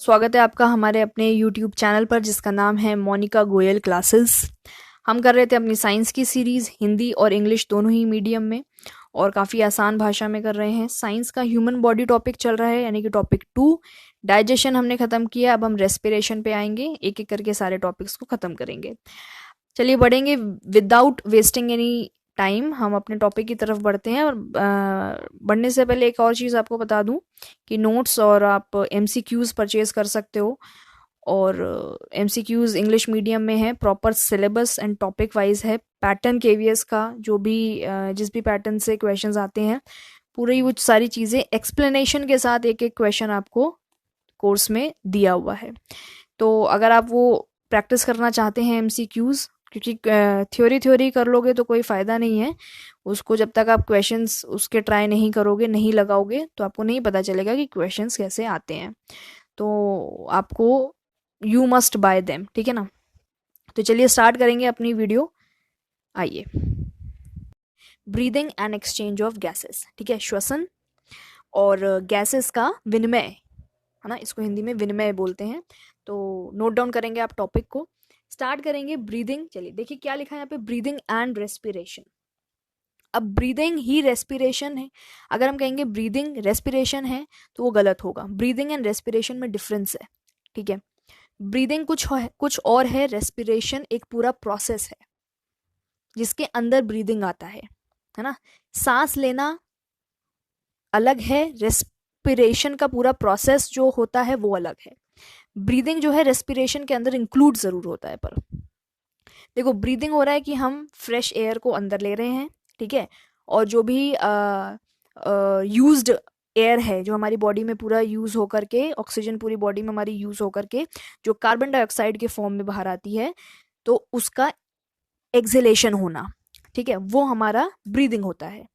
स्वागत है आपका हमारे अपने यूट्यूब चैनल पर जिसका नाम है मोनिका गोयल क्लासेस। हम कर रहे थे अपनी साइंस की सीरीज़ हिंदी और इंग्लिश दोनों ही मीडियम में और काफ़ी आसान भाषा में कर रहे हैं। साइंस का ह्यूमन बॉडी टॉपिक चल रहा है यानी कि टॉपिक 2। डाइजेशन हमने ख़त्म किया, अब हम रेस्पिरेशन पे आएंगे, एक एक करके सारे टॉपिक्स को ख़त्म करेंगे। चलिए बढ़ेंगे विदाउट वेस्टिंग एनी टाइम, हम अपने टॉपिक की तरफ बढ़ते हैं। और बढ़ने से पहले एक और चीज़ आपको बता दूं कि नोट्स और आप एमसीक्यूज़ परचेज़ कर सकते हो। और एमसीक्यूज़ इंग्लिश मीडियम में है, proper syllabus and topic wise है। पैटर्न केवीएस का जो भी जिस भी पैटर्न से क्वेश्चंस आते हैं पूरी वो सारी चीज़ें एक्सप्लेनेशन के साथ एक एक क्वेश्चन आपको कोर्स में दिया हुआ है। तो अगर आप वो प्रैक्टिस करना चाहते हैं एमसीक्यूज़, क्योंकि थ्योरी कर लोगे तो कोई फ़ायदा नहीं है उसको, जब तक आप क्वेश्चंस उसके ट्राई नहीं करोगे, नहीं लगाओगे, तो आपको नहीं पता चलेगा कि क्वेश्चंस कैसे आते हैं। तो आपको यू मस्ट बाय देम, ठीक है ना। तो चलिए स्टार्ट करेंगे अपनी वीडियो, आइए। Breathing and exchange of gases, ठीक है, श्वसन और गैसेस का विनिमय, है ना, इसको हिंदी में विनिमय बोलते हैं। तो नोट डाउन करेंगे आप टॉपिक को, स्टार्ट करेंगे ब्रीदिंग। चलिए देखिए क्या लिखा है यहाँ पे, ब्रीदिंग एंड रेस्पिरेशन। अब ब्रीदिंग ही रेस्पिरेशन है, अगर हम कहेंगे ब्रीदिंग रेस्पिरेशन है तो वो गलत होगा। ब्रीदिंग एंड रेस्पिरेशन में डिफरेंस है, ठीक है। ब्रीदिंग कुछ और है, रेस्पिरेशन एक पूरा प्रोसेस है जिसके अंदर ब्रीदिंग आता है ना। सांस लेना अलग है, रेस्पिरेशन का पूरा प्रोसेस जो होता है वो अलग है। ब्रीदिंग जो है रेस्पिरेशन के अंदर इंक्लूड जरूर होता है, पर देखो ब्रीदिंग हो रहा है कि हम फ्रेश एयर को अंदर ले रहे हैं, ठीक है, और जो भी यूज्ड एयर है जो हमारी बॉडी में पूरा यूज़ होकर के, ऑक्सीजन पूरी बॉडी में हमारी यूज़ होकर के जो कार्बन डाइऑक्साइड के फॉर्म में बाहर आती है, तो उसका एक्सहेलेशन होना, ठीक है, वो हमारा ब्रीदिंग होता है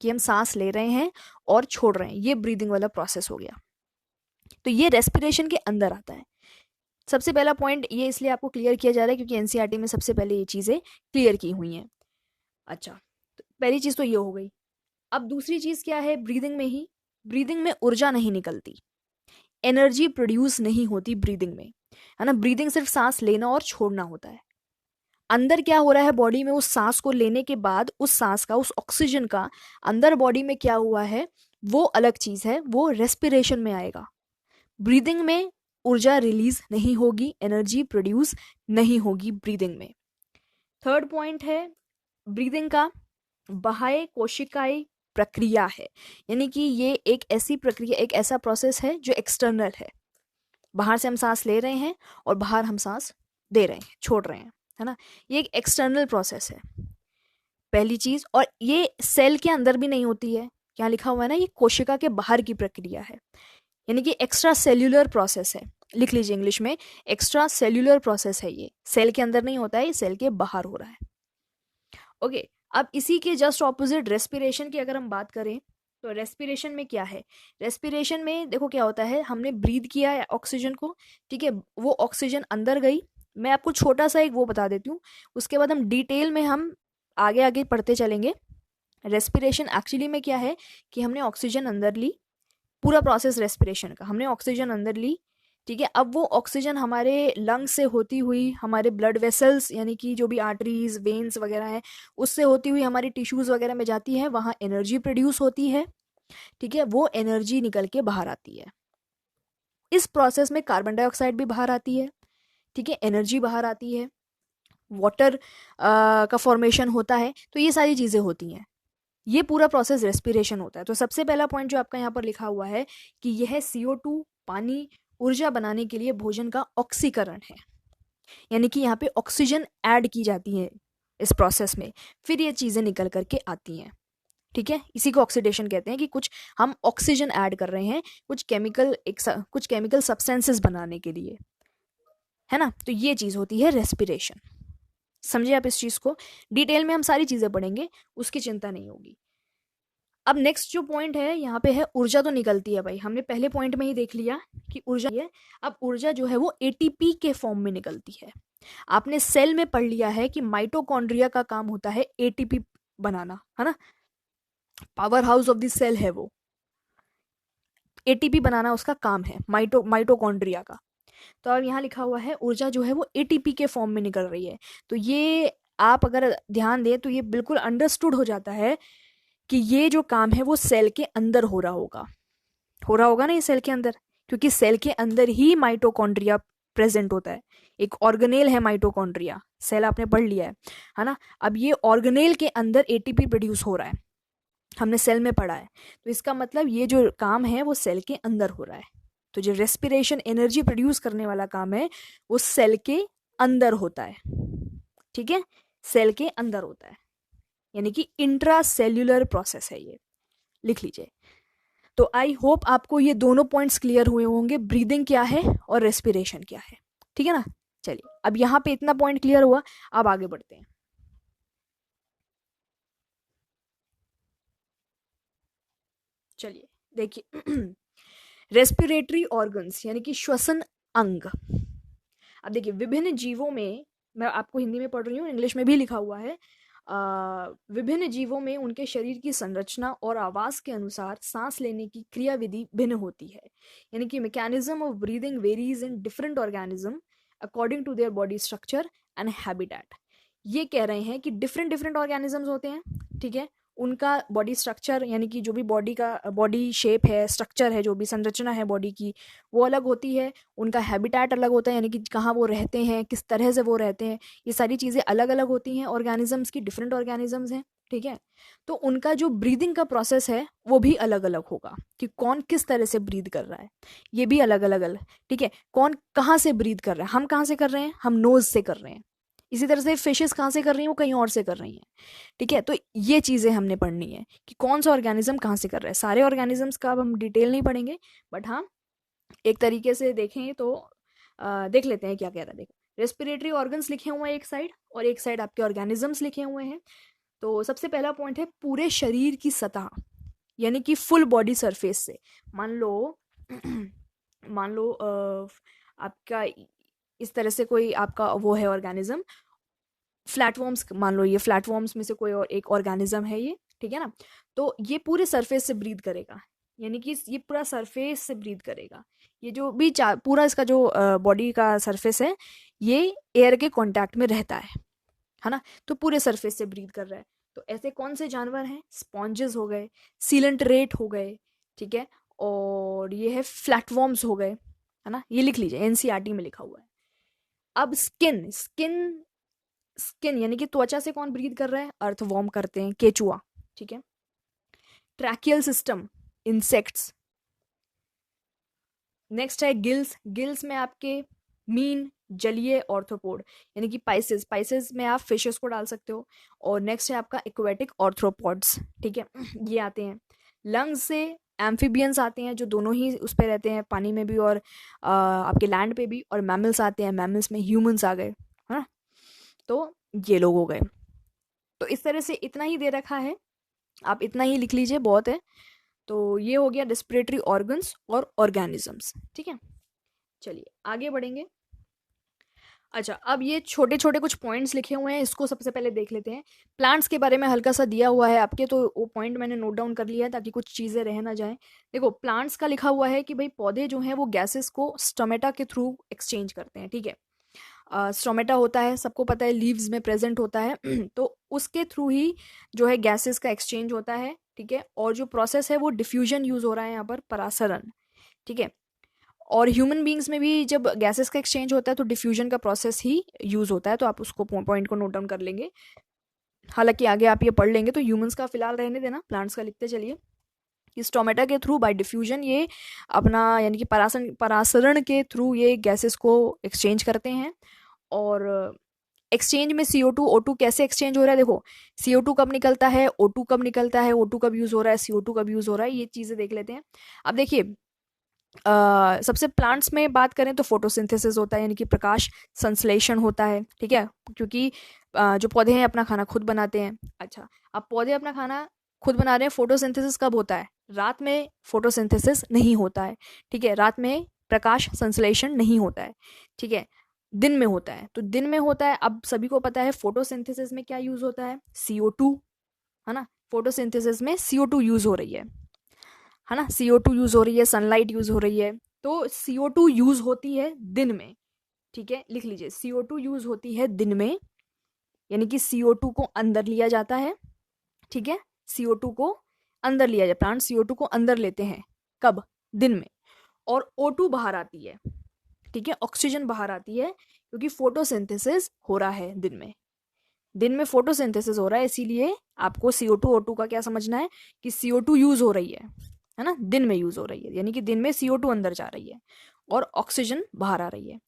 कि हम सांस ले रहे हैं और छोड़ रहे हैं, ये ब्रीदिंग वाला प्रोसेस हो गया। तो ये रेस्पिरेशन के अंदर आता है। सबसे पहला पॉइंट ये इसलिए आपको क्लियर किया जा रहा है क्योंकि एनसीईआरटी में सबसे पहले ये चीज़ें क्लियर की हुई हैं। अच्छा, तो पहली चीज़ तो ये हो गई। अब दूसरी चीज़ क्या है, ब्रीदिंग में ही, ब्रीदिंग में ऊर्जा नहीं निकलती, एनर्जी प्रोड्यूस नहीं होती ब्रीदिंग में, है ना। ब्रीदिंग सिर्फ सांस लेना और छोड़ना होता है। अंदर क्या हो रहा है बॉडी में, उस सांस को लेने के बाद उस सांस का, उस ऑक्सीजन का अंदर बॉडी में क्या हुआ है वो अलग चीज़ है, वो रेस्पिरेशन में आएगा। ब्रीदिंग में ऊर्जा रिलीज नहीं होगी, एनर्जी प्रोड्यूस नहीं होगी ब्रीदिंग में। थर्ड पॉइंट है ब्रीदिंग का, बाह्य कोशिकाई प्रक्रिया है, यानी कि ये एक ऐसी प्रक्रिया, एक ऐसा प्रोसेस है जो एक्सटर्नल है। बाहर से हम सांस ले रहे हैं और बाहर हम सांस दे रहे हैं, छोड़ रहे हैं, है ना। ये एक एक्सटर्नल प्रोसेस है, पहली चीज। और ये सेल के अंदर भी नहीं होती है, क्या लिखा हुआ है ना, ये कोशिका के बाहर की प्रक्रिया है, यानी कि एक्स्ट्रा सेल्यूलर प्रोसेस है। लिख लीजिए इंग्लिश में, एक्स्ट्रा सेल्यूलर प्रोसेस है, ये सेल के अंदर नहीं होता है, ये सेल के बाहर हो रहा है। ओके, अब इसी के जस्ट ऑपोजिट रेस्पिरेशन की अगर हम बात करें तो रेस्पिरेशन में क्या है, रेस्पिरेशन में देखो क्या होता है, हमने ब्रीद किया है ऑक्सीजन को, ठीक है, वो ऑक्सीजन अंदर गई। मैं आपको छोटा सा एक वो बता देती हूँ, उसके बाद हम डिटेल में हम आगे आगे पढ़ते चलेंगे। रेस्पिरेशन एक्चुअली में क्या है कि हमने ऑक्सीजन अंदर ली, पूरा प्रोसेस रेस्पिरेशन का, हमने ऑक्सीजन अंदर ली, ठीक है। अब वो ऑक्सीजन हमारे लंग्स से होती हुई हमारे ब्लड वेसल्स, यानी कि जो भी आर्टरीज वेन्स वगैरह हैं, उससे होती हुई हमारी टिश्यूज़ वगैरह में जाती है, वहाँ एनर्जी प्रोड्यूस होती है, ठीक है, वो एनर्जी निकल के बाहर आती है। इस प्रोसेस में कार्बन डाइऑक्साइड भी बाहर आती है, ठीक है, एनर्जी बाहर आती है, वाटर का फॉर्मेशन होता है, तो ये सारी चीज़ें होती हैं। ये पूरा प्रोसेस रेस्पिरेशन होता है। तो सबसे पहला पॉइंट जो आपका यहाँ पर लिखा हुआ है कि यह CO2 पानी ऊर्जा बनाने के लिए भोजन का ऑक्सीकरण है, यानी कि यहाँ पे ऑक्सीजन ऐड की जाती है इस प्रोसेस में, फिर ये चीज़ें निकल करके आती हैं, ठीक है। इसी को ऑक्सीडेशन कहते हैं कि कुछ हम ऑक्सीजन ऐड कर रहे हैं कुछ केमिकल सब्सटेंसेस बनाने के लिए, है ना। तो ये चीज़ होती है रेस्पिरेशन। समझिए आप इस चीज़ को, डिटेल में हम सारी चीज़ें पढ़ेंगे, उसकी चिंता नहीं होगी। अब नेक्स्ट जो पॉइंट है यहाँ पे है ऊर्जा तो निकलती है भाई, हमने पहले पॉइंट में ही देख लिया कि ऊर्जा है। अब ऊर्जा जो है वो ATP के फॉर्म में निकलती है। आपने सेल में पढ़ लिया है कि माइटोकॉन्ड्रिया का काम होता है ATP बनाना, है ना, power house of the cell है वो। एटीपी बनाना उसका काम है, माइटोकॉन्ड्रिया का। तो अब यहाँ लिखा हुआ है ऊर्जा जो है वो एटीपी के फॉर्म में निकल रही है। तो ये आप अगर ध्यान दें तो ये बिल्कुल अंडरस्टूड हो जाता है कि ये जो काम है वो सेल के अंदर हो रहा होगा ना, ये सेल के अंदर, क्योंकि सेल के अंदर ही माइटोकॉन्ड्रिया प्रेजेंट होता है। एक ऑर्गेनेल है माइटोकॉन्ड्रिया, सेल आपने पढ़ लिया है ना। अब ये ऑर्गेनेल के अंदर एटीपी प्रोड्यूस हो रहा है, हमने सेल में पढ़ा है। तो इसका मतलब ये जो काम है वो सेल के अंदर हो रहा है। तो जो रेस्पिरेशन एनर्जी प्रोड्यूस करने वाला काम है वो सेल के अंदर होता है, ठीक है, सेल के अंदर होता है, यानी कि इंट्रा सेल्यूलर प्रोसेस है ये, लिख लीजिए। तो आई होप आपको ये दोनों पॉइंट्स क्लियर हुए होंगे, ब्रीदिंग क्या है और रेस्पिरेशन क्या है, ठीक है ना। चलिए, अब यहाँ पे इतना पॉइंट क्लियर हुआ, अब आगे बढ़ते हैं। चलिए देखिए, रेस्पिरेटरी ऑर्गन्स यानी कि श्वसन अंग। अब देखिए, विभिन्न जीवों में, मैं आपको हिंदी में पढ़ रही हूँ, इंग्लिश में भी लिखा हुआ है, विभिन्न जीवों में उनके शरीर की संरचना और आवास के अनुसार सांस लेने की क्रियाविधि भिन्न होती है। यानी कि mechanism of breathing varies in different organism according to their body structure and habitat. ये कह रहे हैं कि डिफरेंट डिफरेंट ऑर्गेनिजम्स होते हैं, ठीक है, उनका बॉडी स्ट्रक्चर यानी कि जो भी बॉडी शेप है, स्ट्रक्चर है, जो भी संरचना है बॉडी की, वो अलग होती है। उनका हैबिटेट अलग होता है, यानी कि कहाँ वो रहते हैं, किस तरह से वो रहते हैं, ये सारी चीज़ें अलग अलग होती हैं। ऑर्गेनिजम्स की डिफरेंट ऑर्गेनिजम्स हैं, ठीक है। तो उनका जो ब्रीदिंग का प्रोसेस है वो भी अलग अलग होगा, कि कौन किस तरह से ब्रीद कर रहा है, ये भी अलग अलग, ठीक है। कौन कहाँ से ब्रीद कर रहा है, हम कहाँ से कर रहे हैं, हम नोज से कर रहे हैं। इसी तरह से फिशेस कहाँ से कर रही हैं, वो कहीं और से कर रही हैं, ठीक है। तो ये चीज़ें हमने पढ़नी है कि कौन सा ऑर्गेनिज्म कहाँ से कर रहा है। सारे ऑर्गेनिजम्स का अब हम डिटेल नहीं पढ़ेंगे, बट हाँ एक तरीके से देखें तो देख लेते हैं क्या कह रहा है। देखो, रेस्पिरेटरी ऑर्गन्स लिखे हुए हैं एक साइड, और एक साइड आपके ऑर्गेनिजम्स लिखे हुए हैं। तो सबसे पहला पॉइंट है पूरे शरीर की सतह, यानी कि फुल बॉडी सरफेस से। मान लो मान लो आपका इस तरह से कोई आपका वो है ऑर्गेनिज्म, फ्लैटवॉर्म्स, मान लो ये फ्लैटवॉर्म्स में से कोई और एक ऑर्गेनिज्म है ये, ठीक है ना। तो ये पूरे सरफेस से ब्रीद करेगा, यानी कि ये पूरा सरफेस से ब्रीद करेगा। ये जो भी पूरा इसका जो बॉडी का सरफेस है ये एयर के कांटेक्ट में रहता है ना। तो पूरे सरफेस से ब्रीद कर रहा है। तो ऐसे कौन से जानवर हैं, स्पॉन्जेस हो गए, सीलेंटरेट हो गए, ठीक है, और ये है फ्लैटवॉर्म्स हो गए, है ना। ये लिख लीजिए, एनसीईआरटी में लिखा हुआ है। अब स्किन स्किन स्किन यानी कि त्वचा से कौन ब्रीद कर रहा है, अर्थवॉर्म करते हैं, केचुआ, ठीक है। Tracheal system, insects. नेक्स्ट है गिल्स, गिल्स में आपके मीन, जलीय, ऑर्थ्रोपोड, यानी कि पाइसेस, पाइसेस में आप फिशेस को डाल सकते हो। और नेक्स्ट है आपका एक्वेटिक ऑर्थ्रोपोड्स, ठीक है, ये आते हैं। लंग्स से एम्फीबियंस आते हैं, जो दोनों ही उस पर रहते हैं, पानी में भी और आपके लैंड पे भी। और मैमल्स आते हैं, मैमल्स में ह्यूमंस आ गए, है ना। तो ये लोग हो गए। तो इस तरह से इतना ही दे रखा है, आप इतना ही लिख लीजिए, बहुत है। तो ये हो गया रेस्पिरेटरी ऑर्गन्स और ऑर्गेनिजम्स, ठीक है। चलिए आगे बढ़ेंगे। अच्छा, अब ये छोटे छोटे कुछ पॉइंट्स लिखे हुए हैं, इसको सबसे पहले देख लेते हैं। प्लांट्स के बारे में हल्का सा दिया हुआ है आपके, तो वो पॉइंट मैंने नोट डाउन कर लिया है ताकि कुछ चीज़ें रह ना जाएं। देखो, प्लांट्स का लिखा हुआ है कि भाई पौधे जो हैं वो गैसेस को स्टोमेटा के थ्रू एक्सचेंज करते हैं, ठीक है। स्टोमेटा होता है, सबको पता है, लीव्स में प्रेजेंट होता है तो उसके थ्रू ही जो है गैसेस का एक्सचेंज होता है, ठीक है। और जो प्रोसेस है वो डिफ्यूजन यूज हो रहा है यहाँ पर, परासरण, ठीक है। और ह्यूमन बींग्स में भी जब गैसेस का एक्सचेंज होता है तो डिफ्यूजन का प्रोसेस ही यूज होता है। तो आप उसको पॉइंट को नोट डाउन कर लेंगे, हालांकि आगे आप ये पढ़ लेंगे, तो ह्यूमंस का फिलहाल रहने देना, प्लांट्स का लिखते चलिए। इस स्टोमेटा के थ्रू बाय डिफ्यूजन ये अपना यानी कि परासरण के थ्रू ये गैसेस को एक्सचेंज करते हैं। और एक्सचेंज में CO2 O2 कैसे एक्सचेंज हो रहा है, देखो, CO2 कब निकलता है, O2 कब निकलता है, O2 कब यूज हो रहा है, CO2 कब यूज हो रहा है, ये चीजें देख लेते हैं। अब देखिए, सबसे प्लांट्स में बात करें तो फोटोसिंथेसिस होता है, यानी कि प्रकाश संश्लेषण होता है, ठीक है, क्योंकि जो पौधे हैं अपना खाना खुद बनाते हैं। अच्छा, अब पौधे अपना खाना खुद बना रहे हैं, फोटोसिंथेसिस कब होता है, रात में फोटोसिंथेसिस नहीं होता है, ठीक है, रात में प्रकाश संश्लेषण नहीं होता है, ठीक है, दिन में होता है। तो दिन में होता है, अब सभी को पता है फोटोसिंथेसिस में क्या यूज होता है, CO2, है ना। फोटोसिंथेसिस में CO2 यूज हो रही है। है ना। CO2 यूज़ हो रही है, सनलाइट यूज़ हो रही है। तो CO2 यूज़ होती है दिन में, ठीक है, लिख लीजिए, CO2 यूज़ होती है दिन में, यानी कि CO2 को अंदर लिया जाता है, ठीक है। CO2 को अंदर लिया जाए, प्लांट CO2 को अंदर लेते हैं, कब? दिन में। और O2 बाहर आती है, ठीक है, ऑक्सीजन बाहर आती है, क्योंकि फोटोसिंथेसिस हो रहा है दिन में। दिन में फोटोसिंथेसिस हो रहा है, इसीलिए आपको CO2 O2 का क्या समझना है कि CO2 यूज हो रही है ना, दिन में यूज हो रही है, यानी कि दिन में CO2 अंदर जा रही है और ऑक्सीजन बाहर आ रही है।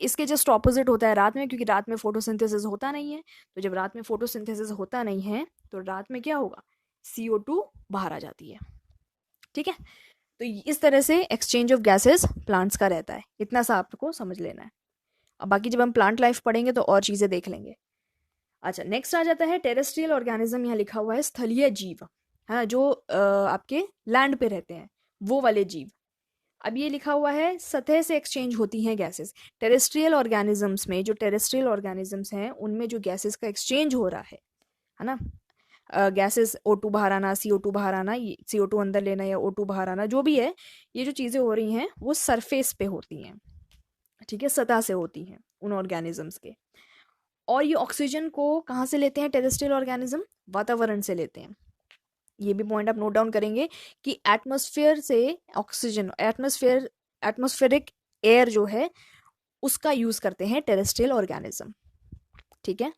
इसके जस्ट ऑपोजिट होता है रात में, क्योंकि रात में फोटोसिंथेसिस होता नहीं है। तो जब रात में फोटोसिंथेसिस होता नहीं है तो रात में क्या होगा, CO2 बाहर आ जाती है, ठीक है। तो इस तरह से एक्सचेंज ऑफ गैसेस प्लांट्स का रहता है, इतना सा आपको समझ लेना है। अब बाकी जब हम प्लांट लाइफ पढ़ेंगे तो और चीज़ें देख लेंगे। अच्छा, नेक्स्ट आ जाता है टेरेस्ट्रियल ऑर्गेनिज्म, यहाँ लिखा हुआ है स्थलीय जीव, है ना, जो आपके लैंड पे रहते हैं, वो वाले जीव। अब ये लिखा हुआ है सतह से एक्सचेंज होती हैं गैसेस। टेरेस्ट्रियल ऑर्गेनिजम्स में, जो टेरेस्ट्रियल ऑर्गेनिजम्स हैं उनमें जो गैसेस का एक्सचेंज हो रहा है ना, गैसेस O2 बाहर आना, CO2 बाहर आना, CO2 अंदर लेना या O2 बाहर आना, जो भी है, ये जो चीज़ें हो रही हैं वो सरफेस पे होती हैं, ठीक है, सतह से होती हैं उन ऑर्गेनिजम्स के। और ये ऑक्सीजन को कहाँ से लेते हैं टेरेस्ट्रियल ऑर्गेनिज्म? वातावरण से लेते हैं। ये भी पॉइंट आप नोट डाउन करेंगे कि एटमॉस्फेयर से ऑक्सीजन, एटमॉस्फेरिक एयर जो है उसका यूज करते हैं टेरेस्ट्रियल ऑर्गेनिज्म, ठीक है।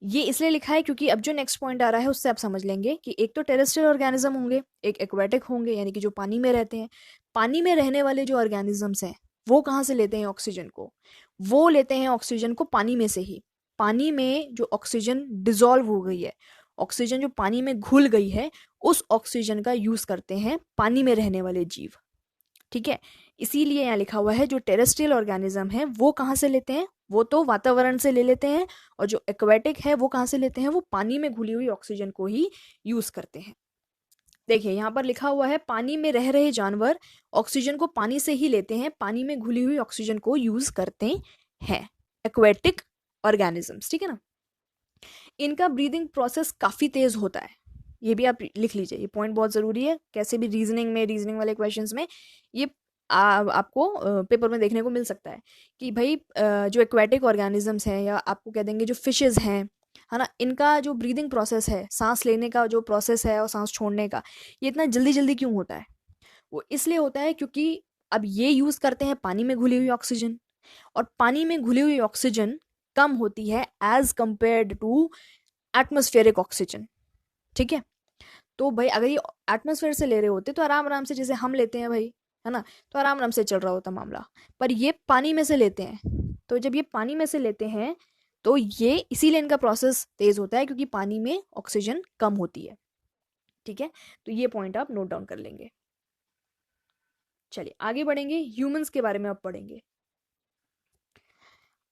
ये इसलिए लिखा है क्योंकि अब जो नेक्स्ट पॉइंट आ रहा है उससे आप समझ लेंगे कि एक तो टेरेस्ट्रियल ऑर्गेनिज्म होंगे, एक एक्वेटिक होंगे, यानी कि जो पानी में रहते हैं। पानी में रहने वाले जो ऑर्गेनिजम्स हैं वो कहाँ से लेते हैं ऑक्सीजन को? वो लेते हैं ऑक्सीजन को पानी में से ही। पानी में जो ऑक्सीजन डिजॉल्व हो गई है, ऑक्सीजन जो पानी में घुल गई है, उस ऑक्सीजन का यूज करते हैं पानी में रहने वाले जीव, ठीक है। इसीलिए यहाँ लिखा हुआ है जो टेरेस्ट्रियल ऑर्गेनिज्म है वो कहाँ से लेते हैं, वो तो वातावरण से ले लेते हैं, और जो एक्वेटिक है वो कहाँ से लेते हैं, वो पानी में घुली हुई ऑक्सीजन को ही यूज करते हैं। देखिए यहाँ पर लिखा हुआ है पानी में रह रहे जानवर ऑक्सीजन को पानी से ही लेते हैं, पानी में घुली हुई ऑक्सीजन को यूज करते हैं, एक्वेटिक ऑर्गेनिजम्स, ठीक है ना। इनका ब्रीदिंग प्रोसेस काफ़ी तेज होता है, ये भी आप लिख लीजिए, ये पॉइंट बहुत ज़रूरी है। कैसे भी रीजनिंग वाले क्वेश्चंस में ये आपको पेपर में देखने को मिल सकता है कि भाई जो एक्वेटिक ऑर्गेनिजम्स हैं, या आपको कह देंगे जो फिशेज़ हैं, है ना, इनका जो ब्रीदिंग प्रोसेस है, सांस लेने का जो प्रोसेस है और सांस छोड़ने का, ये इतना जल्दी जल्दी क्यों होता है? वो इसलिए होता है क्योंकि अब ये यूज़ करते हैं पानी में घुली हुई ऑक्सीजन, और पानी में घुली हुई ऑक्सीजन कम होती है as compared to atmospheric oxygen, ठीक है। तो भाई अगर ये एटमॉस्फेयर से ले रहे होते तो आराम आराम से जैसे हम लेते हैं भाई, है ना, तो आराम आराम से चल रहा होता मामला। पर ये पानी में से लेते हैं, तो जब ये पानी में से लेते हैं तो ये इसीलिए इनका प्रोसेस तेज होता है, क्योंकि पानी में ऑक्सीजन कम होती है, ठीक है। तो ये पॉइंट आप नोट डाउन कर लेंगे। चलिए आगे बढ़ेंगे, ह्यूमंस के बारे में अब पढ़ेंगे।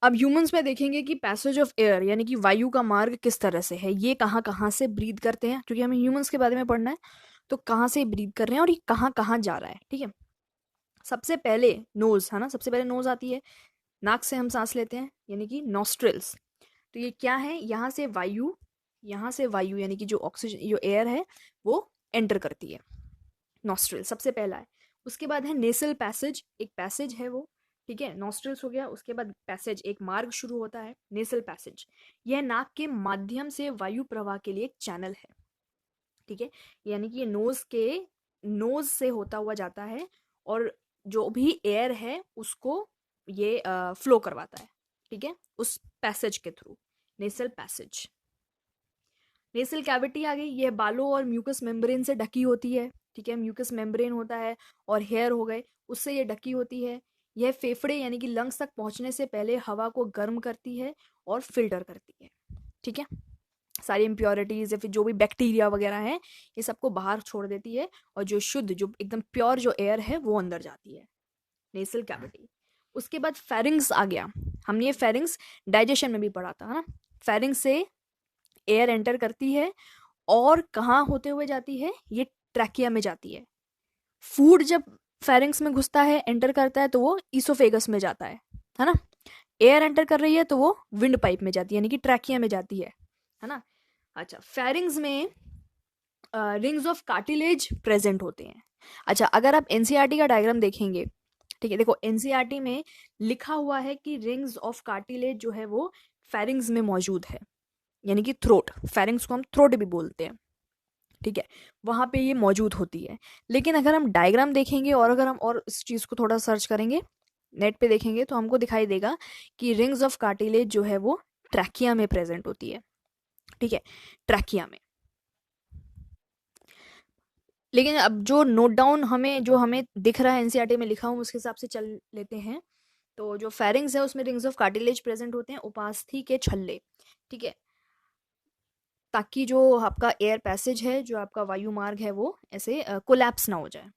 अब ह्यूमंस में देखेंगे कि पैसेज ऑफ एयर, यानी कि वायु का मार्ग किस तरह से है, ये कहाँ कहाँ से ब्रीथ करते हैं, क्योंकि हमें ह्यूमंस के बारे में पढ़ना है, तो कहाँ से ब्रीथ कर रहे हैं और ये कहाँ कहाँ जा रहा है, ठीक है। सबसे पहले नोज, है ना, सबसे पहले नोज आती है, नाक से हम सांस लेते हैं, यानी कि नॉस्ट्रिल्स। तो ये क्या है, यहाँ से वायु यानी कि जो ऑक्सीजन, जो एयर है वो एंटर करती है, नॉस्ट्रिल सबसे पहला है। उसके बाद है नेसल पैसेज, एक पैसेज है वो, ठीक है, नॉस्ट्रिल्स हो गया, उसके बाद पैसेज, एक मार्ग शुरू होता है, नेसल पैसेज। यह नाक के माध्यम से वायु प्रवाह के लिए एक चैनल है, ठीक है, यानी कि ये नोज से होता हुआ जाता है, और जो भी एयर है उसको ये फ्लो करवाता है, ठीक है, उस पैसेज के through, nasal passage. Nasal cavity आ गई, यह बालों और म्यूकस मेम्ब्रेन से ढकी होती है, ठीक है, म्यूकस मेम्ब्रेन होता है और हेयर हो गए, उससे ये ढकी होती है। यह फेफड़े यानी कि लंग्स तक पहुंचने से पहले हवा को गर्म करती है और फिल्टर करती है, ठीक है, सारी इम्प्योरिटीज या फिर जो भी बैक्टीरिया वगैरह हैं ये सबको बाहर छोड़ देती है, और जो शुद्ध, जो एकदम प्योर जो एयर है वो अंदर जाती है, नेसल कैविटी। उसके बाद फेरिंग्स आ गया, हमने ये फेरिंग्स डाइजेशन में भी पढ़ा था, है ना। फेरिंग्स से एयर एंटर करती है और कहाँ होते हुए जाती है, ये ट्रैकिया में जाती है। फूड जब फेरिंग्स में घुसता है, एंटर करता है, तो वो ईसोफेगस में जाता है ना। एयर एंटर कर रही है तो वो विंड पाइप में जाती है, यानी कि ट्रैकिया में जाती है ना। अच्छा, फेरिंग्स में रिंग्स ऑफ कार्टिलेज प्रेजेंट होते हैं। अच्छा, अगर आप एनसीईआरटी का डायग्राम देखेंगे, ठीक है, देखो एनसीईआरटी में लिखा हुआ है कि रिंग्स ऑफ कार्टिलेज जो है वो फेरिंग्स में मौजूद है, यानी कि थ्रोट, फेरिंग्स को हम थ्रोट भी बोलते हैं, ठीक है, वहाँ पे ये मौजूद होती है। लेकिन अगर हम डायग्राम देखेंगे और अगर हम और इस चीज़ को थोड़ा सर्च करेंगे, नेट पे देखेंगे, तो हमको दिखाई देगा कि रिंग्स ऑफ कार्टिलेज जो है वो ट्रैकिया में प्रेजेंट होती है, ठीक है, ट्रैकिया में। लेकिन अब जो नोट डाउन हमें दिख रहा है एनसीईआरटी में लिखा हूँ उसके हिसाब से चल लेते हैं। तो जो फेरिंग्स है उसमें रिंग्स ऑफ कार्टिलेज प्रेजेंट होते हैं, उपास्थि के छल्ले, ठीक है, ताकि जो आपका एयर पैसेज है, जो आपका वायु मार्ग है, वो ऐसे कोलैप्स ना हो जाए।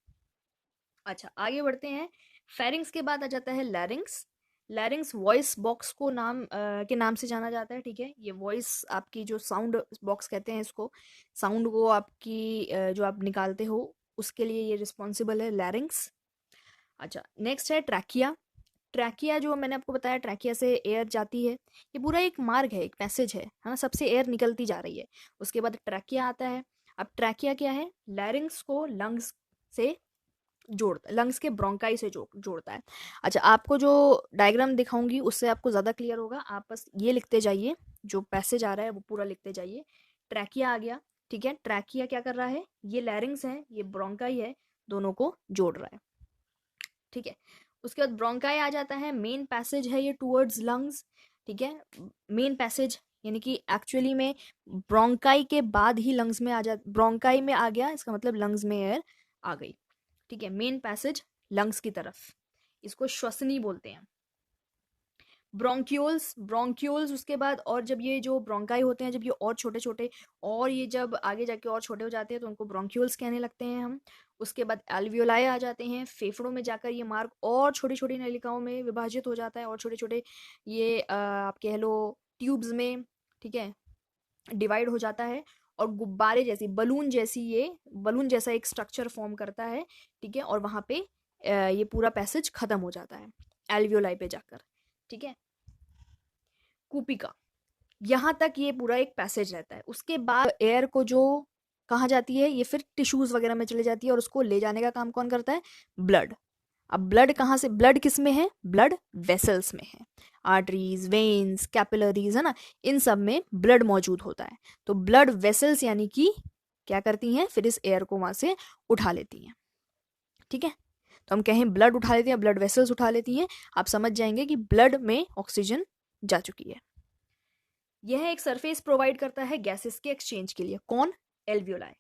अच्छा, आगे बढ़ते हैं। फेरिंग्स के बाद आ जाता है लैरिंग्स। लैरिंग्स वॉइस बॉक्स को के नाम से जाना जाता है, ठीक है, ये वॉइस आपकी जो साउंड बॉक्स कहते हैं इसको, साउंड को आपकी जो आप निकालते हो उसके लिए ये रिस्पॉन्सिबल है लैरिंग्स। अच्छा, नेक्स्ट है ट्रैकिया। ट्रैकिया जो मैंने आपको बताया, ट्रैकिया से एयर जाती है, ये पूरा एक मार्ग है, एक पैसेज है ना, सबसे एयर निकलती जा रही है। उसके बाद ट्रैकिया आता है। अब ट्रैकिया क्या है, लैरिंग्स को लंग्स से लंग्स के ब्रोंकाई से जोड़ता है। अच्छा, आपको जो डायग्राम दिखाऊंगी उससे आपको ज़्यादा क्लियर होगा, आप बस ये लिखते जाइए, जो पैसेज आ रहा है वो पूरा लिखते जाइए। ट्रैकिया आ गया, ठीक है, ट्रैकिया क्या कर रहा है, ये लैरिंग्स है, ये ब्रोंकाई है, दोनों को जोड़ रहा है, ठीक है। उसके बाद ब्रोंकाई आ जाता है, मेन पैसेज है ये टूवर्ड्स लंग्स, ठीक है, मेन पैसेज यानी कि एक्चुअली में ब्रोंकाई के बाद ही लंग्स में आ जा, ब्रोंकाई में आ गया, इसका मतलब लंग्स में एयर आ गई, ठीक है, मेन पैसेज लंग्स की तरफ, इसको श्वसनी बोलते हैं। ब्रोंक्यूल्स, ब्रोंक्यूल्स उसके बाद, और जब ये जो ब्रोंकाई होते हैं, जब ये और छोटे छोटे, और ये जब आगे जाके और छोटे हो जाते हैं तो उनको ब्रोंक्यूल्स कहने लगते हैं हम। उसके बाद एल्वियोलाई आ जाते हैं, फेफड़ों में जाकर ये मार्ग और छोटी छोटी नलिकाओं में विभाजित हो जाता है, और छोटे छोटे ये आप कह लो ट्यूब्स में, ठीक है, डिवाइड हो जाता है, और गुब्बारे जैसी, बलून जैसी, ये बलून जैसा एक स्ट्रक्चर फॉर्म करता है, ठीक है, और वहाँ पे ये पूरा पैसेज खत्म हो जाता है एल्वियोलाई पे जाकर, ठीक है। कूपिका, यहाँ तक ये पूरा एक पैसेज रहता है। उसके बाद एयर को जो कहाँ जाती है, ये फिर टिश्यूज वगैरह में चले जाती है, और उसको ले जाने का काम कौन करता है, ब्लड। अब ब्लड कहाँ से, ब्लड किस में है, ब्लड वेसल्स में है, आर्टरीज, वेन्स, कैपिलरीज, है ना, इन सब में ब्लड मौजूद होता है। तो ब्लड वेसल्स यानी कि क्या करती हैं, फिर इस एयर को वहां से उठा लेती हैं, ठीक है। तो हम कहें ब्लड उठा लेती हैं, ब्लड वेसल्स उठा लेती हैं, आप समझ जाएंगे कि ब्लड में ऑक्सीजन जा चुकी है। यह एक सरफेस प्रोवाइड करता है गैसेस के एक्सचेंज के लिए, कौन, एल्वियोलाई,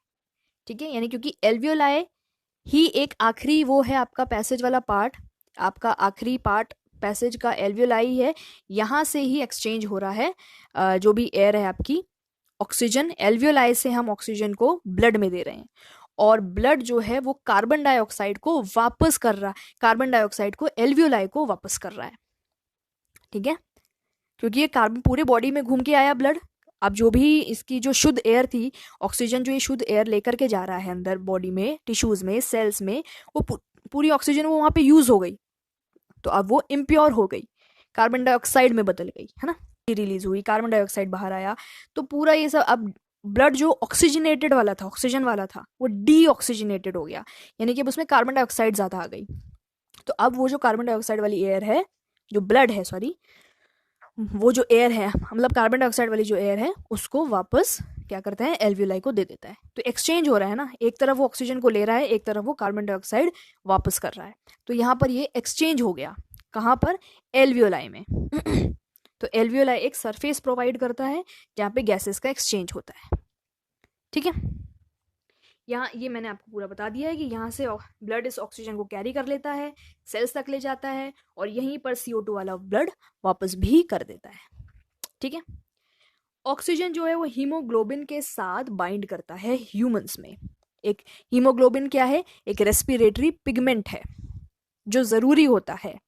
ठीक है, यानी क्योंकि एल्वियोलाई ही एक आखिरी वो है आपका पैसेज वाला पार्ट, आपका आखिरी पार्ट पैसेज का एल्वियोलाई है, यहाँ से ही एक्सचेंज हो रहा है जो भी एयर है आपकी, ऑक्सीजन, एल्वियोलाई से हम ऑक्सीजन को ब्लड में दे रहे हैं, और ब्लड जो है वो कार्बन डाइऑक्साइड को वापस कर रहा है, कार्बन डाइऑक्साइड को एल्वियोलाई को वापस कर रहा है, ठीक है, क्योंकि ये कार्बन पूरे बॉडी में घूम के आया ब्लड। अब जो भी इसकी जो शुद्ध एयर थी, ऑक्सीजन जो ये शुद्ध एयर लेकर के जा रहा है अंदर बॉडी में, टिश्यूज में, सेल्स में, वो पूरी ऑक्सीजन वो वहाँ पे यूज हो गई, तो अब वो इम्प्योर हो गई, कार्बन डाइऑक्साइड में बदल गई, है ना, रिलीज हुई, कार्बन डाइऑक्साइड बाहर आया, तो पूरा ये सब अब ब्लड जो ऑक्सीजनेटेड वाला था, ऑक्सीजन वाला था, वो डी ऑक्सीजनेटेड हो गया, यानी कि अब उसमें कार्बन डाइऑक्साइड ज़्यादा आ गई। तो अब वो जो कार्बन डाइऑक्साइड वाली एयर है, जो ब्लड है, सॉरी, वो जो एयर है, मतलब कार्बन डाइऑक्साइड वाली जो एयर है, उसको वापस क्या करता है, एल्वियोलाई को दे देता है। तो एक्सचेंज हो रहा है ना, एक तरफ वो ऑक्सीजन को ले रहा है, एक तरफ वो कार्बन डाइऑक्साइड वापस कर रहा है, तो यहाँ पर ये एक्सचेंज हो गया, कहाँ पर, एल्वियोलाई में। तो एल्वियोलाई एक सरफेस प्रोवाइड करता है जहाँ पे गैसेस का एक्सचेंज होता है, ठीक है। यहाँ ये मैंने आपको पूरा बता दिया है कि यहाँ से ब्लड इस ऑक्सीजन को कैरी कर लेता है, सेल्स तक ले जाता है, और यहीं पर CO2 वाला ब्लड वापस भी कर देता है, ठीक है। ऑक्सीजन जो है वो हीमोग्लोबिन के साथ बाइंड करता है ह्यूमंस में। एक हीमोग्लोबिन क्या है, एक रेस्पिरेटरी पिगमेंट है जो ज़रूरी होता है,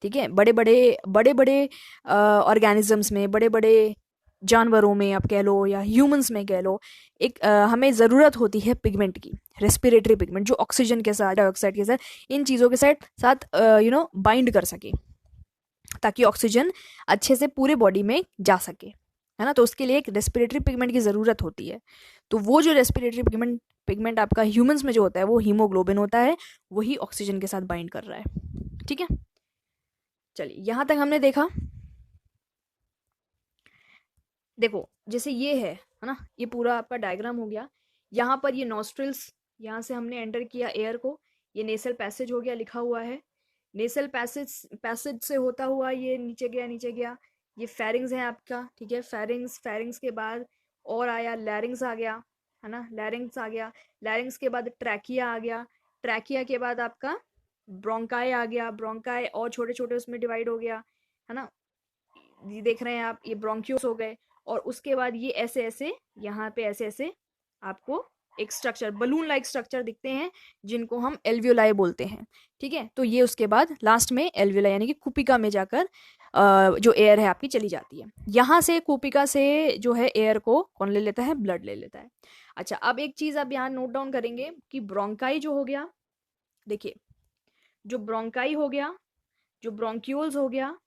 ठीक है, बड़े बड़े ऑर्गेनिजम्स में, बड़े बड़े जानवरों में आप कह लो, या ह्यूमंस में कह लो, एक हमें ज़रूरत होती है पिगमेंट की, रेस्पिरेटरी पिगमेंट, जो ऑक्सीजन के साथ, डाइऑक्साइड के साथ, इन चीज़ों के साथ बाइंड कर सके, ताकि ऑक्सीजन अच्छे से पूरे बॉडी में जा सके, है ना, तो उसके लिए एक रेस्पिरेटरी पिगमेंट की ज़रूरत होती है। तो वो जो रेस्पिरेटरी पिगमेंट आपका ह्यूमंस में जो होता है वो हीमोग्लोबिन होता है, वही ऑक्सीजन के साथ बाइंड कर रहा है। ठीक है, चलिए यहाँ तक हमने देखा। देखो जैसे ये है ना, ये पूरा आपका डायग्राम हो गया। यहाँ पर ये नॉस्ट्रिल्स, यहाँ से हमने एंटर किया एयर को, ये नेसल पैसेज हो गया, लिखा हुआ है। नेसल पैसेज से होता हुआ ये नीचे गया, नीचे गया। ये फेरिंग्स है आपका, ठीक है, फेरिंग्स के बाद और आया लैरिंग्स आ गया, है ना, लैरिंग्स आ गया। लैरिंग्स के बाद ट्रैकिया आ गया, ट्रैकिया के बाद आपका ब्रोंकाई आ गया, ब्रोंकाई और छोटे छोटे उसमें डिवाइड हो गया, है ना, ये देख रहे हैं आप, ये ब्रोंक्यूल्स हो गए। और उसके बाद ये ऐसे ऐसे यहाँ पे ऐसे ऐसे आपको एक स्ट्रक्चर, बलून लाइक स्ट्रक्चर दिखते हैं, जिनको हम एल्वियोलाई बोलते हैं। ठीक है, तो ये उसके बाद लास्ट में एल्वियोलाई यानी कि कुपिका में जाकर जो एयर है आपकी चली जाती है। यहाँ से कुपिका से जो है एयर को कौन ले लेता है, ब्लड ले लेता है। अच्छा, अब एक चीज आप यहाँ नोट डाउन करेंगे कि ब्रोंकाई जो हो गया, देखिए जो ब्रोंकाई हो गया, जो ब्रोंक्यूल्स हो गया,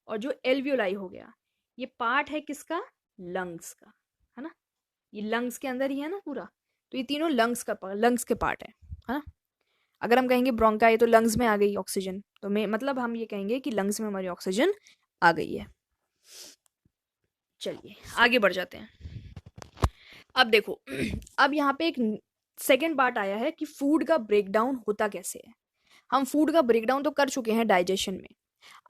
और जो एल्वियोलाई हो गया, ये पार्ट है किसका, लंग्स का, है ना, ये लंग्स के अंदर ही है ना पूरा। तो ये तीनों लंग्स के पार्ट है ना। अगर हम कहेंगे ब्रोंकाई तो लंग्स में आ गई ऑक्सीजन, तो मैं मतलब हम ये कहेंगे कि लंग्स में हमारी ऑक्सीजन आ गई है। चलिए आगे बढ़ जाते हैं। अब देखो अब यहाँ पे एक सेकेंड पार्ट आया है कि फूड का ब्रेकडाउन होता कैसे है। हम फूड का ब्रेकडाउन तो कर चुके हैं डाइजेशन में।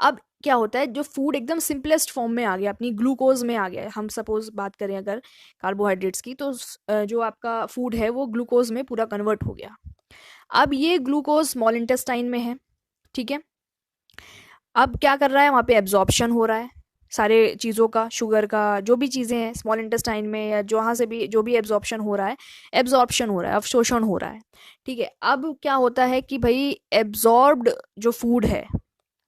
अब क्या होता है, जो फूड एकदम सिंपलेस्ट फॉर्म में आ गया, अपनी ग्लूकोज में आ गया, हम सपोज बात करें अगर कार्बोहाइड्रेट्स की, तो जो आपका फूड है वो ग्लूकोज में पूरा कन्वर्ट हो गया। अब ये ग्लूकोज स्मॉल इंटेस्टाइन में है, ठीक है। अब क्या कर रहा है, वहाँ पे एब्जॉर्प्शन हो रहा है सारे चीज़ों का, शुगर का, जो भी चीज़ें हैं स्मॉल इंटेस्टाइन में या जहाँ से भी जो भी एब्जॉर्प्शन हो रहा है, अवशोषण हो रहा है। ठीक है, अब क्या होता है कि भाई एब्जॉर्ब्ड जो फूड है,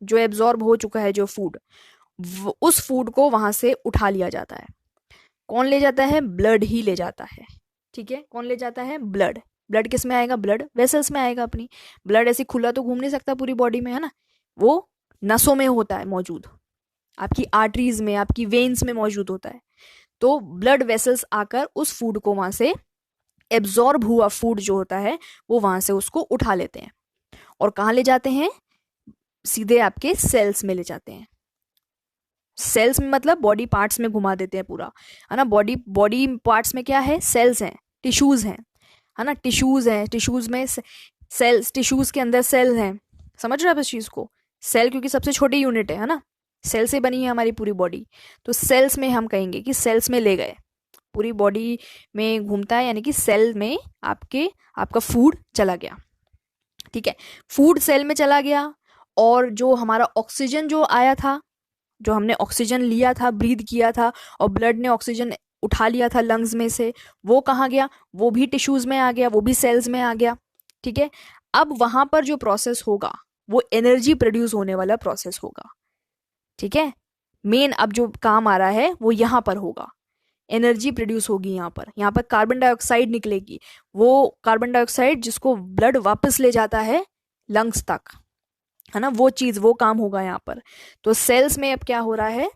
जो एब्जॉर्ब हो चुका है जो फूड, उस फूड को वहां से उठा लिया जाता है। कौन ले जाता है, ब्लड ही ले जाता है। ठीक है, कौन ले जाता है, ब्लड। ब्लड किस में आएगा, ब्लड वेसल्स में आएगा अपनी। ब्लड ऐसे खुला तो घूम नहीं सकता पूरी बॉडी में, है ना, वो नसों में होता है मौजूद, आपकी आर्टरीज में, आपकी वेन्स में मौजूद होता है। तो ब्लड वेसल्स आकर उस फूड को वहां से, एब्जॉर्ब हुआ फूड जो होता है वो वहां से उसको उठा लेते हैं। और कहाँ ले जाते हैं, सीधे आपके सेल्स में ले जाते हैं। सेल्स में मतलब बॉडी पार्ट्स में घुमा देते हैं पूरा, है ना। बॉडी बॉडी पार्ट्स में क्या है, सेल्स हैं, टिश्यूज हैं, है ना, टिश्यूज हैं, टिश्यूज में सेल्स, टिश्यूज के अंदर सेल्स हैं। समझ रहे हो आप इस चीज को, सेल क्योंकि सबसे छोटी यूनिट है ना, सेल से बनी है हमारी पूरी बॉडी। तो सेल्स में हम कहेंगे कि सेल्स में ले गए, पूरी बॉडी में घूमता है, यानी कि सेल में आपका फूड चला गया। ठीक है, फूड सेल में चला गया। और जो हमारा ऑक्सीजन जो आया था, जो हमने ऑक्सीजन लिया था, ब्रीथ किया था, और ब्लड ने ऑक्सीजन उठा लिया था लंग्स में से, वो कहाँ गया, वो भी टिश्यूज में आ गया, वो भी सेल्स में आ गया। ठीक है, अब वहां पर जो प्रोसेस होगा वो एनर्जी प्रोड्यूस होने वाला प्रोसेस होगा। ठीक है, मेन अब जो काम आ रहा है वो यहाँ पर होगा, एनर्जी प्रोड्यूस होगी यहाँ पर कार्बन डाइऑक्साइड निकलेगी, वो कार्बन डाइऑक्साइड जिसको ब्लड वापस ले जाता है लंग्स तक, है ना, वो चीज, वो काम होगा यहाँ पर। तो सेल्स में अब क्या हो रहा है,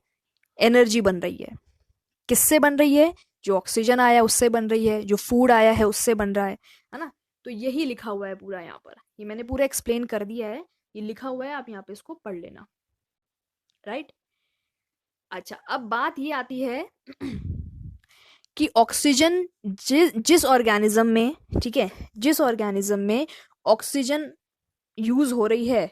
एनर्जी बन रही है। किससे बन रही है, जो ऑक्सीजन आया उससे बन रही है, जो फूड आया है उससे बन रहा है ना। तो यही लिखा हुआ है पूरा यहाँ पर, ये मैंने पूरा एक्सप्लेन कर दिया है, ये लिखा हुआ है, आप यहाँ पे इसको पढ़ लेना, राइट। अच्छा, अब बात ये आती है कि ऑक्सीजन जिस ऑर्गेनिज्म में, ठीक है, जिस ऑर्गेनिज्म में ऑक्सीजन यूज हो रही है,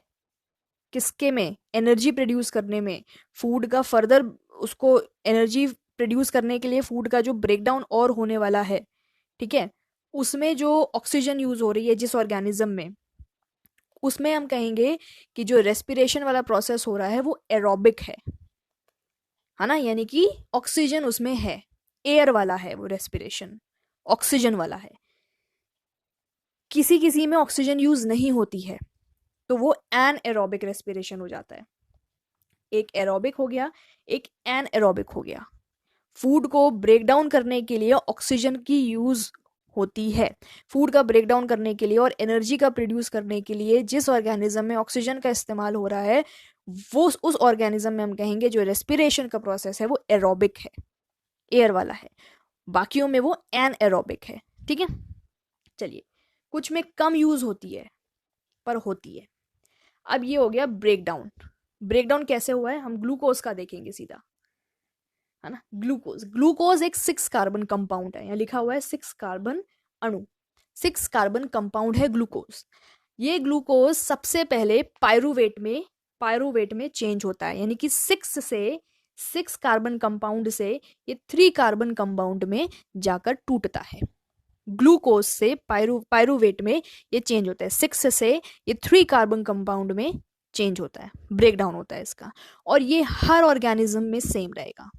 किसके में, एनर्जी प्रोड्यूस करने में, फूड का फर्दर उसको एनर्जी प्रोड्यूस करने के लिए फूड का जो ब्रेकडाउन और होने वाला है, ठीक है, उसमें जो ऑक्सीजन यूज हो रही है जिस ऑर्गेनिज्म में, उसमें हम कहेंगे कि जो रेस्पिरेशन वाला प्रोसेस हो रहा है वो एरोबिक है ना, यानी कि ऑक्सीजन उसमें है, एयर वाला है वो रेस्पिरेशन, ऑक्सीजन वाला है। किसी किसी में ऑक्सीजन यूज नहीं होती है, तो वो एन एरोबिक रेस्पिरेशन हो जाता है। एक एरोबिक हो गया, एक एन एरोबिक हो गया। फूड को ब्रेक डाउन करने के लिए ऑक्सीजन की यूज होती है। फूड का ब्रेक डाउन करने के लिए और एनर्जी का प्रोड्यूस करने के लिए जिस ऑर्गेनिज्म में ऑक्सीजन का इस्तेमाल हो रहा है, वो उस ऑर्गेनिज्म में हम कहेंगे जो रेस्पिरेशन का प्रोसेस है वो एरोबिक है। एयर वाला है, बाकियों में वो एनएरोबिक है। ठीक है, चलिए, कुछ में कम यूज होती है पर होती है। अब ये हो गया ब्रेक डाउन। ब्रेक डाउन कैसे हुआ है, हम ग्लूकोज का देखेंगे सीधा, है ना। ग्लूकोज, ग्लूकोज एक 6 कार्बन कंपाउंड है, यहाँ लिखा हुआ है 6 कार्बन अणु, 6 कार्बन कंपाउंड है ग्लूकोज। ये ग्लूकोज सबसे पहले पायरुवेट में चेंज होता है, यानी कि 6 कार्बन कंपाउंड से ये 3 कार्बन कंपाउंड में जाकर टूटता है। ग्लूकोज से पायरुवेट में ये चेंज होता है, 6 से ये 3 कार्बन कंपाउंड में चेंज होता है, ब्रेक डाउन होता है इसका। और ये हर ऑर्गेनिज्म में सेम रहेगा,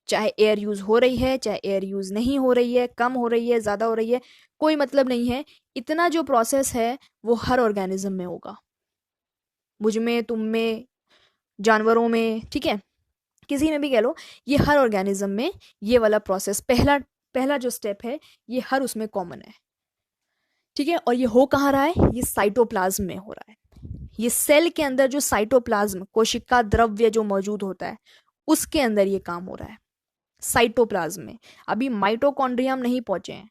चाहे एयर यूज हो रही है, चाहे एयर यूज नहीं हो रही है, कम हो रही है, ज्यादा हो रही है, कोई मतलब नहीं है। इतना जो प्रोसेस है वो हर ऑर्गेनिज्म में होगा, मुझ में, तुम में, जानवरों में, ठीक है, किसी में भी कह लो, ये हर ऑर्गेनिज्म में ये वाला प्रोसेस, पहला पहला जो स्टेप है ये हर उसमें कॉमन है। ठीक है, और ये हो कहाँ रहा है, ये साइटोप्लाज्म में हो रहा है। ये सेल के अंदर जो साइटोप्लाज्म, कोशिका द्रव्य जो मौजूद होता है, उसके अंदर ये काम हो रहा है, साइटोप्लाज्म में। अभी माइटोकॉन्ड्रिया हम नहीं पहुंचे हैं,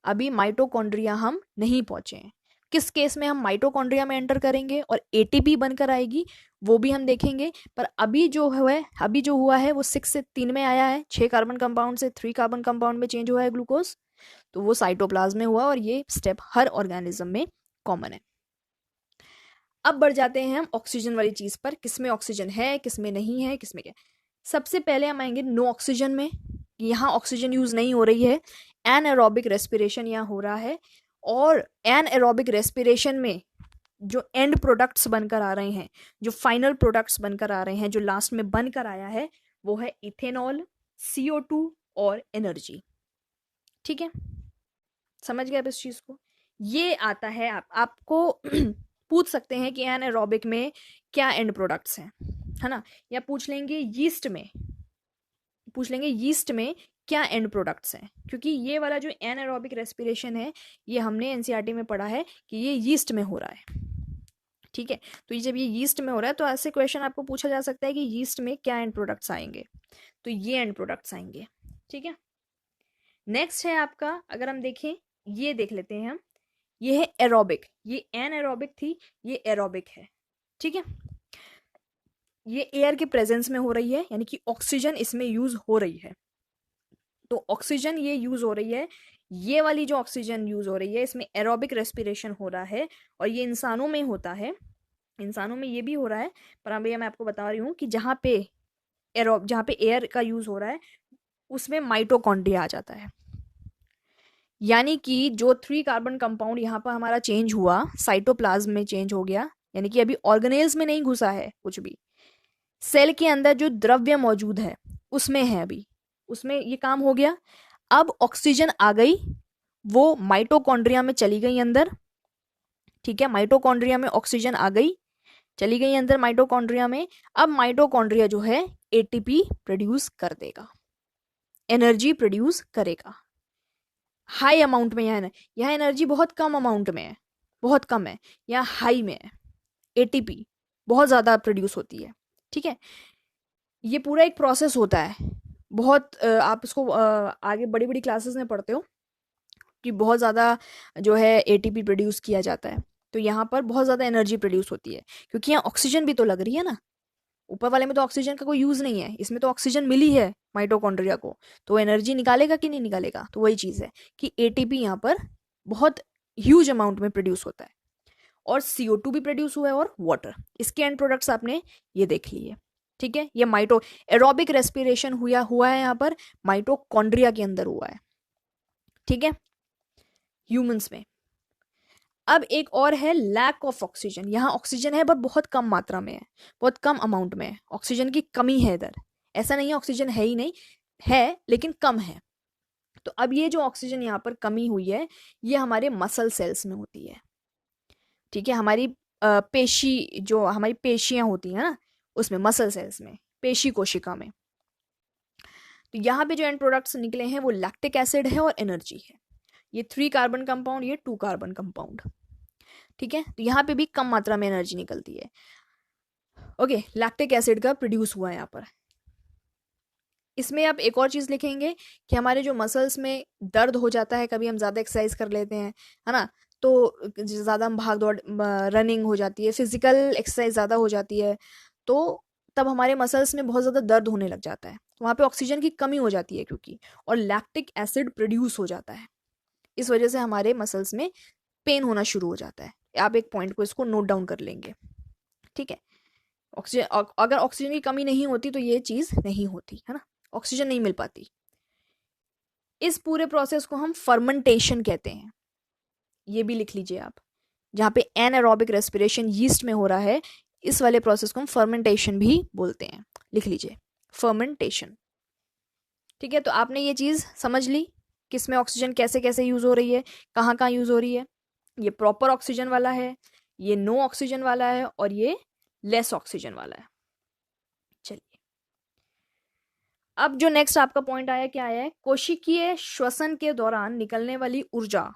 अभी माइटोकॉन्ड्रिया हम नहीं पहुंचे हैं। किस केस में हम माइटोकॉन्ड्रिया में एंटर करेंगे और एटीपी बनकर आएगी वो भी हम देखेंगे। पर अभी जो हुआ है वो 6 से 3 में आया है, 6 कार्बन कंपाउंड से 3 कार्बन कंपाउंड में चेंज हुआ है ग्लूकोज, तो वो साइटोप्लाज्म में हुआ और ये स्टेप हर ऑर्गेनिज्म में कॉमन है। अब बढ़ जाते हैं हम ऑक्सीजन वाली चीज पर, किसमें ऑक्सीजन है, किसमें नहीं है, किसमें क्या। सबसे पहले हम आएंगे नो ऑक्सीजन में, यहाँ ऑक्सीजन यूज नहीं हो रही है, एनएरोबिक रेस्पिरेशन यहाँ हो रहा है। और एनएरोबिक रेस्पिरेशन में जो एंड प्रोडक्ट्स बनकर आ रहे हैं, जो फाइनल प्रोडक्ट्स बनकर आ रहे हैं, जो लास्ट में बनकर आया है, वो है इथेनॉल, CO2 और एनर्जी। ठीक है, समझ गए आप इस चीज को। ये आता है, आपको पूछ सकते हैं कि एनारोबिक में क्या एंड प्रोडक्ट्स हैं, है ना, या पूछ लेंगे यीस्ट में क्या एंड प्रोडक्ट्स हैं, क्योंकि ये वाला जो एनारोबिक रेस्पिरेशन है ये हमने एनसीईआरटी में पढ़ा है कि ये यीस्ट में हो रहा है। ठीक है, तो ये जब ये यीस्ट में हो रहा है तो ऐसे क्वेश्चन आपको पूछा जा सकता है कि यीस्ट में क्या एंड प्रोडक्ट्स आएंगे, तो ये एंड प्रोडक्ट्स आएंगे। ठीक है, नेक्स्ट है आपका, अगर हम देखें, ये देख लेते हैं हम, ये है एरोबिक, ये एनएरोबिक थी, ये एरोबिक है। ठीक है, ये एयर के प्रेजेंस में हो रही है, यानी कि ऑक्सीजन इसमें यूज हो रही है, तो ऑक्सीजन ये यूज हो रही है, ये वाली जो ऑक्सीजन यूज हो रही है इसमें एरोबिक रेस्पिरेशन हो रहा है। और ये इंसानों में होता है, इंसानों में ये भी हो रहा है, पर अभी मैं आपको बता रही हूँ कि जहाँ पे एयर का यूज हो रहा है उसमें माइटोकॉन्ड्रिया आ जाता है। यानी कि जो 3 कार्बन कंपाउंड यहाँ पर हमारा चेंज हुआ, साइटोप्लाज्म में चेंज हो गया, यानी कि अभी ऑर्गेनेल्स में नहीं घुसा है कुछ भी, सेल के अंदर जो द्रव्य मौजूद है उसमें है, अभी उसमें ये काम हो गया। अब ऑक्सीजन आ गई, वो माइटोकॉन्ड्रिया में चली गई अंदर। ठीक है, माइटोकॉन्ड्रिया में ऑक्सीजन आ गई, चली गई अंदर माइटोकॉन्ड्रिया में। अब माइटोकॉन्ड्रिया जो है एटीपी प्रोड्यूस कर देगा, एनर्जी प्रोड्यूस करेगा हाई अमाउंट में। यहाँ एनर्जी बहुत कम अमाउंट में है, बहुत कम है, यहाँ हाई में है, एटीपी बहुत ज़्यादा प्रोड्यूस होती है। ठीक है, ये पूरा एक प्रोसेस होता है, बहुत आप इसको आगे बड़ी बड़ी क्लासेस में पढ़ते हो कि बहुत ज़्यादा जो है एटीपी प्रोड्यूस किया जाता है, तो यहाँ पर बहुत ज़्यादा एनर्जी प्रोड्यूस होती है, क्योंकि यहाँ ऑक्सीजन भी तो लग रही है ना, ऊपर वाले में तो ऑक्सीजन का कोई यूज़ नहीं है, इसमें तो ऑक्सीजन मिली है माइटोकॉन्ड्रिया को, तो एनर्जी निकालेगा कि नहीं निकालेगा। तो वही चीज़ है कि एटीपी यहाँ पर बहुत ह्यूज अमाउंट में प्रोड्यूस होता है, और CO2 भी प्रोड्यूस हुआ है और वाटर, इसके एंड प्रोडक्ट्स आपने ये देख लिए। ठीक है, ये एरोबिक रेस्पिरेशन हुआ है यहाँ पर माइटोकॉन्ड्रिया के अंदर हुआ है। ठीक है, ह्यूमंस में। अब एक और है लैक ऑफ ऑक्सीजन, यहाँ ऑक्सीजन है पर बहुत कम मात्रा में है, बहुत कम अमाउंट में है, ऑक्सीजन की कमी है इधर, ऐसा नहीं है ऑक्सीजन है ही नहीं, है लेकिन कम है। तो अब ये जो ऑक्सीजन यहाँ पर कमी हुई है ये हमारे मसल सेल्स में होती है। ठीक है, हमारी जो हमारी पेशियां होती हैं ना उसमें, मसल सेल्स में, पेशी कोशिका में। तो यहाँ पे जो एंड प्रोडक्ट्स निकले हैं वो लैक्टिक एसिड है और एनर्जी है। ये 3 कार्बन कंपाउंड, ये 2 कार्बन कंपाउंड। ठीक है, तो यहाँ पे भी कम मात्रा में एनर्जी निकलती है। ओके, लैक्टिक एसिड का प्रोड्यूस हुआ है यहाँ पर। इसमें आप एक और चीज़ लिखेंगे कि हमारे जो मसल्स में दर्द हो जाता है, कभी हम ज़्यादा एक्सरसाइज कर लेते हैं, है ना, तो ज़्यादा हम भाग दौड़ रनिंग हो जाती है, फिजिकल एक्सरसाइज ज़्यादा हो जाती है, तो तब हमारे मसल्स में बहुत ज़्यादा दर्द होने लग जाता है, वहाँ पे ऑक्सीजन की कमी हो जाती है क्योंकि, और लैक्टिक एसिड प्रोड्यूस हो जाता है, इस वजह से हमारे मसल्स में पेन होना शुरू हो जाता है। आप एक पॉइंट को इसको नोट डाउन कर लेंगे, ठीक है। ऑक्सीजन, अगर ऑक्सीजन की कमी नहीं होती तो ये चीज़ नहीं होती, है ना, ऑक्सीजन नहीं मिल पाती। इस पूरे प्रोसेस को हम फर्मेंटेशन कहते हैं, ये भी लिख लीजिए आप। जहाँ पे एनारोबिक रेस्पिरेशन यीस्ट में हो रहा है, इस वाले प्रोसेस को हम फर्मेंटेशन भी बोलते हैं, लिख लीजिए फर्मेंटेशन। ठीक है, तो आपने ये चीज़ समझ ली किस में ऑक्सीजन कैसे कैसे यूज़ हो रही है, कहाँ कहाँ यूज़ हो रही है। ये प्रॉपर ऑक्सीजन वाला है, ये नो ऑक्सीजन वाला है, और ये लेस ऑक्सीजन वाला है। चलिए, अब जो नेक्स्ट आपका पॉइंट आया, क्या आया है, कोशिकीय श्वसन के दौरान निकलने वाली ऊर्जा,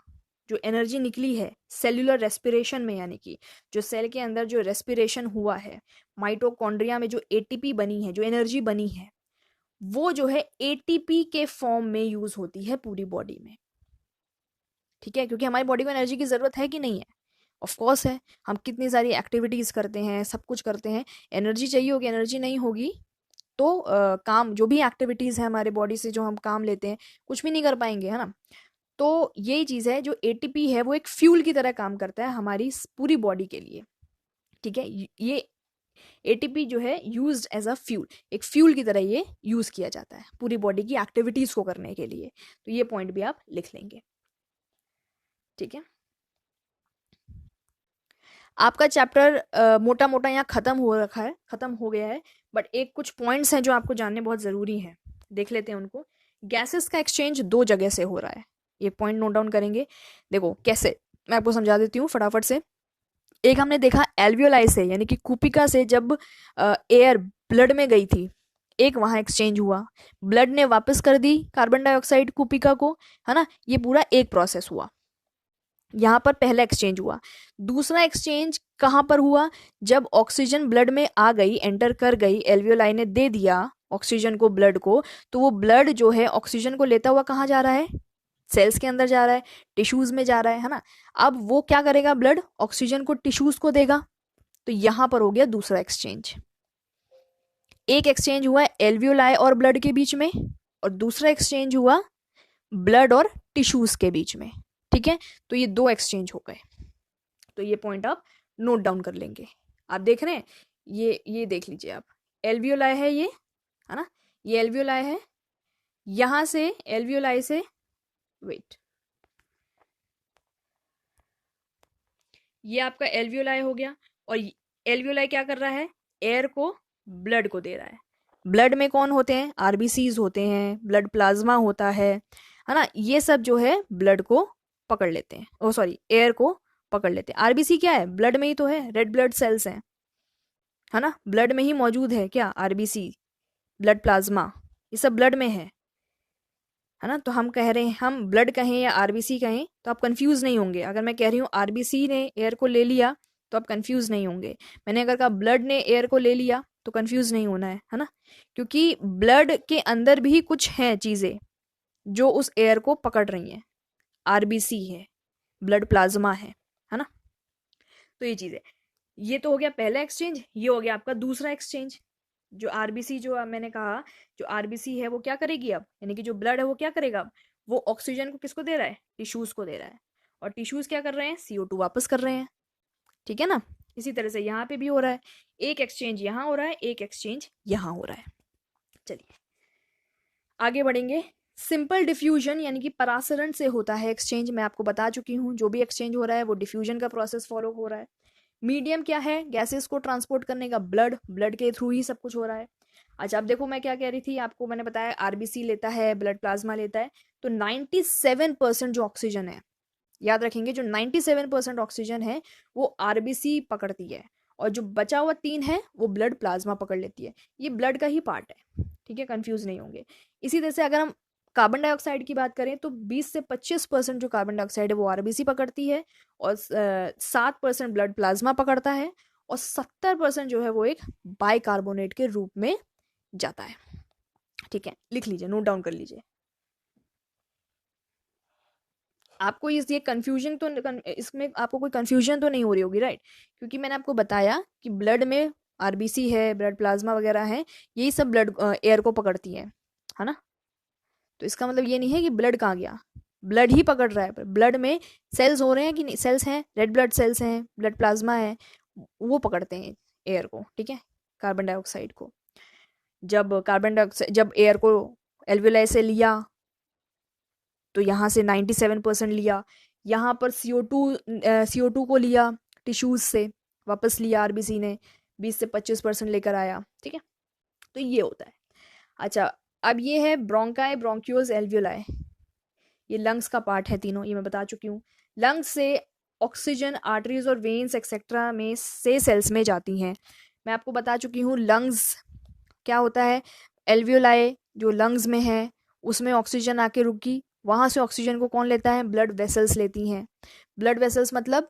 जो एनर्जी निकली है सेल्यूलर रेस्पिरेशन में, यानी कि जो सेल के अंदर जो रेस्पिरेशन हुआ है, माइटोकॉन्ड्रिया में जो एटीपी बनी है, जो एनर्जी बनी है, वो जो है एटीपी के फॉर्म में यूज होती है पूरी बॉडी में। ठीक है, क्योंकि हमारी बॉडी को एनर्जी की जरूरत है कि नहीं है, ऑफ कोर्स है। हम कितनी सारी एक्टिविटीज करते हैं, सब कुछ करते हैं, एनर्जी चाहिए होगी, एनर्जी नहीं होगी तो काम, जो भी एक्टिविटीज है हमारे बॉडी से जो हम काम लेते हैं, कुछ भी नहीं कर पाएंगे, है ना। तो यही चीज़ है, जो एटीपी है वो एक फ्यूल की तरह काम करता है हमारी पूरी बॉडी के लिए। ठीक है, ये एटीपी जो है यूज्ड एज अ फ्यूल, एक फ्यूल की तरह ये यूज किया जाता है पूरी बॉडी की एक्टिविटीज को करने के लिए। तो ये पॉइंट भी आप लिख लेंगे। ठीक है, आपका चैप्टर मोटा मोटा यहाँ खत्म हो रखा है, खत्म हो गया है, बट एक कुछ पॉइंट्स हैं जो आपको जानने बहुत ज़रूरी हैं, देख लेते हैं उनको। गैसेस का एक्सचेंज दो जगह से हो रहा है, ये पॉइंट नोट डाउन करेंगे। देखो कैसे, मैं आपको समझा देती हूँ फटाफट से। एक हमने देखा एल्वियोलाई से, यानी कि कुपिका से जब एयर ब्लड में गई थी, एक वहाँ एक्सचेंज हुआ, ब्लड ने वापस कर दी कार्बन डाइऑक्साइड कुपिका को, है ना, ये पूरा एक प्रोसेस हुआ। यहाँ पर पहला एक्सचेंज हुआ। दूसरा एक्सचेंज कहाँ पर हुआ, जब ऑक्सीजन ब्लड में आ गई, एंटर कर गई, एल्वियोलाई ने दे दिया ऑक्सीजन को ब्लड को, तो वो ब्लड जो है ऑक्सीजन को लेता हुआ कहाँ जा रहा है, सेल्स के अंदर जा रहा है, टिश्यूज में जा रहा है ना। अब वो क्या करेगा, ब्लड ऑक्सीजन को टिश्यूज को देगा, तो यहां पर हो गया दूसरा एक्सचेंज। एक एक्सचेंज हुआ एल्वियोलाई और ब्लड के बीच में, और दूसरा एक्सचेंज हुआ ब्लड और टिश्यूज के बीच में। ठीक है, तो ये दो एक्सचेंज हो गए, तो ये पॉइंट आप नोट डाउन कर लेंगे। आप देख रहे हैं, ये देख लीजिए आप, एल्वियोलाई है ये, है ना, ये एल्वियोलाई है, यहां से एल्वियोलाई से, वेट, ये आपका एल्वियोलाई हो गया, और एल्वियोलाई क्या कर रहा है, एयर को ब्लड को दे रहा है। ब्लड में कौन होते हैं, आरबीसीज होते हैं, ब्लड प्लाज्मा होता है ना, ये सब जो है ब्लड को पकड़ लेते हैं, ओ सॉरी, एयर को पकड़ लेते हैं। आरबीसी क्या है, ब्लड में ही तो है, रेड ब्लड सेल्स हैं, है ना, ब्लड में ही मौजूद है क्या, आरबीसी, ब्लड प्लाज्मा, ये सब ब्लड में है ना। तो हम कह रहे हैं, हम ब्लड कहें या आरबीसी कहें तो आप कंफ्यूज नहीं होंगे। अगर मैं कह रही हूँ आरबीसी ने एयर को ले लिया तो आप कंफ्यूज नहीं होंगे। मैंने अगर कहा ब्लड ने एयर को ले लिया तो कंफ्यूज नहीं होना है ना, क्योंकि ब्लड के अंदर भी कुछ हैं चीज़ें जो उस एयर को पकड़ रही हैं। आरबीसी है, ब्लड प्लाज्मा है ना। तो ये चीज़ है, ये तो हो गया पहला एक्सचेंज, ये हो गया आपका दूसरा एक्सचेंज। जो आरबीसी, जो मैंने कहा, जो आरबीसी है वो क्या करेगी अब, यानी कि जो ब्लड है वो क्या करेगा अब, वो ऑक्सीजन को किसको दे रहा है, टिश्यूज को दे रहा है, और टिश्यूज क्या कर रहे हैं, CO2 वापस कर रहे हैं। ठीक है ना, इसी तरह से यहाँ पे भी हो रहा है, एक एक्सचेंज यहाँ हो रहा है, एक एक्सचेंज यहाँ हो रहा है। चलिए आगे बढ़ेंगे। सिंपल डिफ्यूजन यानी कि परासरण से होता है एक्सचेंज, मैं आपको बता चुकी हूँ, जो भी एक्सचेंज हो रहा है वो डिफ्यूजन का प्रोसेस फॉलो हो रहा है। मीडियम क्या है, गैसेस को ट्रांसपोर्ट करने का, ब्लड, ब्लड के थ्रू ही सब कुछ हो रहा है। अच्छा अब देखो मैं क्या कह रही थी आपको, मैंने बताया आरबीसी लेता है, ब्लड प्लाज्मा लेता है, तो 97% जो ऑक्सीजन है, याद रखेंगे, जो 97% ऑक्सीजन है वो आरबीसी पकड़ती है, और जो बचा हुआ 3 है वो ब्लड प्लाज्मा पकड़ लेती है। ये ब्लड का ही पार्ट है, ठीक है, कंफ्यूज नहीं होंगे। इसी तरह से अगर हम कार्बन डाइऑक्साइड की बात करें तो 20 से 25% जो कार्बन डाइऑक्साइड है वो आरबीसी पकड़ती है, और 7% ब्लड प्लाज्मा पकड़ता है, और 70% जो है वो एक बाइकार्बोनेट के रूप में जाता है। ठीक है, लिख लीजिए, नोट डाउन कर लीजिए। आपको ये कंफ्यूजन तो इसमें आपको कोई कंफ्यूजन तो नहीं हो रही होगी, राइट? क्योंकि मैंने आपको बताया कि ब्लड में आरबीसी है, ब्लड प्लाज्मा वगैरह है, यही सब ब्लड एयर को पकड़ती है ना? तो इसका मतलब ये नहीं है कि ब्लड कहाँ गया, ब्लड ही पकड़ रहा है, पर ब्लड में सेल्स हो रहे हैं कि नहीं, सेल्स हैं, रेड ब्लड सेल्स हैं, ब्लड प्लाज्मा है, वो पकड़ते हैं एयर को, ठीक है, कार्बन डाइऑक्साइड को। जब एयर को एल्वियोलाई से लिया तो यहाँ से 97% लिया, यहाँ पर CO2 को लिया टिश्यूज से, वापस लिया आरबीसी ने, 20 से 25% लेकर आया, ठीक है। तो ये होता है। अच्छा, अब ये है ब्रोंकाई, ब्रोंक्यूल्स, एल्वियोलाई, ये लंग्स का पार्ट है तीनों, ये मैं बता चुकी हूँ। लंग्स से ऑक्सीजन आर्टरीज और वेन्स एक्सेट्रा में से सेल्स में जाती हैं। मैं आपको बता चुकी हूँ लंग्स क्या होता है। एल्वियोलाई जो लंग्स में है उसमें ऑक्सीजन आके रुकी, वहाँ से ऑक्सीजन को कौन लेता है, ब्लड वेसल्स लेती हैं। ब्लड वेसल्स मतलब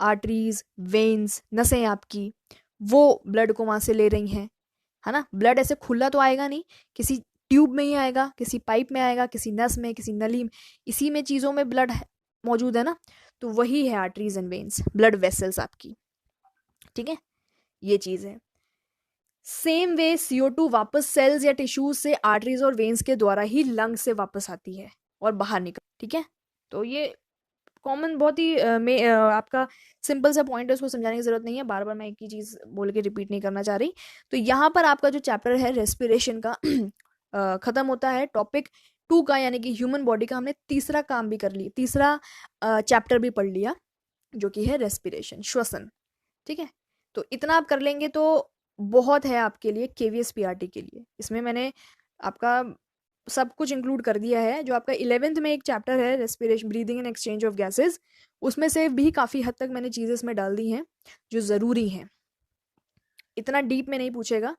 आर्टरीज, वेन्स, नसें आपकी, वो ब्लड को वहाँ से ले रही हैं, है ना। ब्लड ऐसे खुला तो आएगा नहीं, किसी ट्यूब में ही आएगा, किसी पाइप में आएगा, किसी नस में, किसी नली में, इसी में चीज़ों में ब्लड मौजूद है ना। तो वही है arteries and veins, blood vessels आपकी, ठीक है, ये चीज़ है। सेम वे CO2 वापस सेल्स या टिश्यूज से आर्टरीज और वेन्स के द्वारा ही लंग से वापस आती है और बाहर निकल, ठीक है। तो ये कॉमन बहुत ही आपका सिंपल सा पॉइंट है, उसको समझाने की जरूरत नहीं है, बार बार मैं एक ही चीज़ बोल के रिपीट नहीं करना चाह रही। तो यहाँ पर आपका जो चैप्टर है रेस्पिरेशन का ख़त्म होता है। टॉपिक 2 का यानी कि ह्यूमन बॉडी का हमने तीसरा काम भी कर लिया, तीसरा चैप्टर भी पढ़ लिया, जो कि है रेस्पिरेशन, श्वसन, ठीक है। तो इतना आप कर लेंगे तो बहुत है आपके लिए KVS PRT के लिए। इसमें मैंने आपका सब कुछ इंक्लूड कर दिया है। जो आपका 11th में एक चैप्टर है respiration, breathing and exchange of gases, उसमें से भी काफ़ी हद तक मैंने चीज़ें इसमें डाल दी हैं जो ज़रूरी हैं। इतना डीप में नहीं पूछेगा,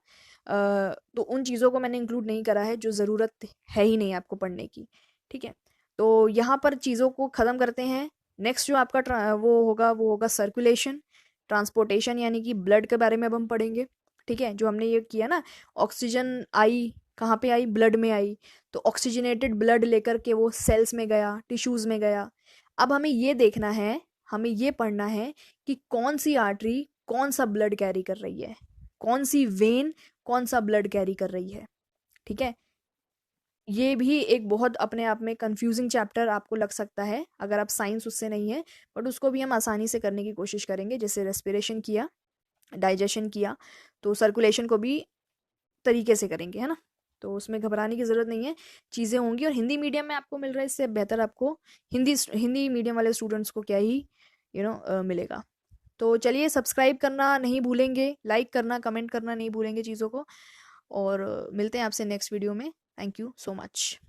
तो उन चीज़ों को मैंने इंक्लूड नहीं करा है जो ज़रूरत है ही नहीं आपको पढ़ने की, ठीक है। तो यहाँ पर चीज़ों को ख़त्म करते हैं। नेक्स्ट जो आपका वो होगा सर्कुलेशन, ट्रांसपोर्टेशन, यानी कि ब्लड के बारे में अब हम पढ़ेंगे, ठीक है। जो हमने ये किया ना, ऑक्सीजन आई कहाँ पे आई, ब्लड में आई, तो ऑक्सीजनेटेड ब्लड लेकर के वो सेल्स में गया, टिश्यूज़ में गया। अब हमें ये देखना है, हमें ये पढ़ना है कि कौन सी आर्टरी कौन सा ब्लड कैरी कर रही है, कौन सी वेन कौन सा ब्लड कैरी कर रही है, ठीक है। ये भी एक बहुत अपने आप में कंफ्यूजिंग चैप्टर आपको लग सकता है अगर आप साइंस उससे नहीं है, बट उसको भी हम आसानी से करने की कोशिश करेंगे। जैसे रेस्पिरेशन किया, डाइजेशन किया, तो सर्कुलेशन को भी तरीके से करेंगे, है ना। तो उसमें घबराने की ज़रूरत नहीं है, चीज़ें होंगी। और हिंदी मीडियम में आपको मिल रहा है, इससे बेहतर आपको हिंदी मीडियम वाले स्टूडेंट्स को क्या ही मिलेगा। तो चलिए, सब्सक्राइब करना नहीं भूलेंगे, लाइक करना, कमेंट करना नहीं भूलेंगे चीज़ों को, और मिलते हैं आपसे नेक्स्ट वीडियो में। Thank you so much.